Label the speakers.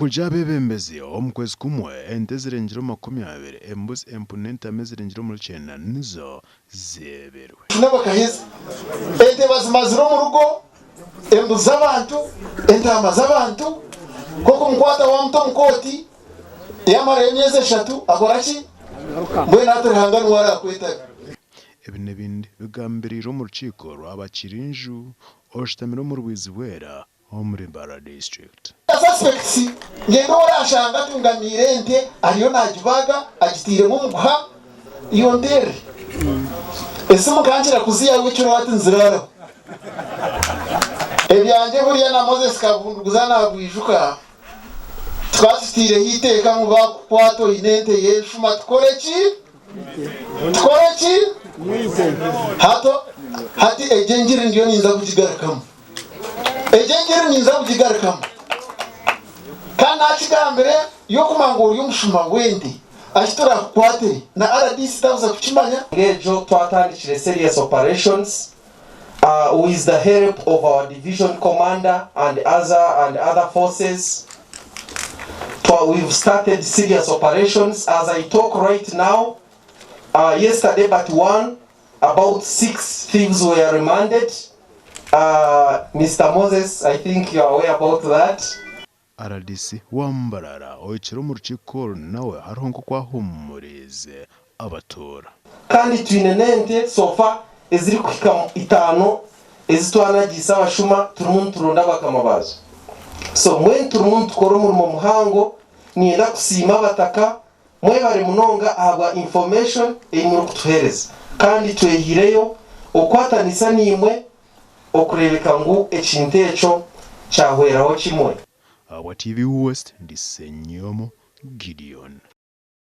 Speaker 1: Okuja Abeebembezi omukwezi kumwe ente zirengeire 20 embuzi empunente zirengeire 9 nizo zeberwe.
Speaker 2: Nabakahiza ente bazimazira mu rugo embuzi z'abantu entama z'abantu koko mukwata wa muto mukoti yamara emyezi 3 akora ki mbwe natarihangana wara kwetaga
Speaker 1: ebi n'ebindi bigambirire mu rukiko rw'abakirinju oshitamire mu rwizi wera muri MBARARA district.
Speaker 2: Suspects ngendo orashanga tungamire ente ariyo nagibaga agitire mu muha iyo ndere ese mukanjira kuziya wicyo wati nzirara ebyanje buriya na Moses kavunduguza nabwijuka twatitire hiteka mu bakwato inente yeshuma tukoreki hato hati ejengire ndiyo ninza kujigarakamo ejengire ninza kujigarakamo kana akigambere yo kumangura y'umushuma wende ashitora kwate na RDC tabuza kuchimanya
Speaker 3: ngejo twatandikire serious operations with the help of our division commander and other forces. We've started serious operations as I talk right now. Yesterday but one, about 6 thieves were remanded. Mr. Moses, I think you are aware about that.
Speaker 1: RDC wa MBARARA oyiciro mu rukiko nawe hariho nko kwahumurize abatora
Speaker 3: kandi twinenente sofa eziri kwika 5 ezitwanagisa abashuma turumuntu turunda bakamabazo so mwe turumuntu tukora umurimo muhango nienda kusima bataka mwe bari munonga aba information eyimuru kutuhereza kandi twehireyo okwatanisa nimwe okurebeka ngo ekintu eco cyahweraho kimwe.
Speaker 1: Wa TV West ndi Senyomo Gideon.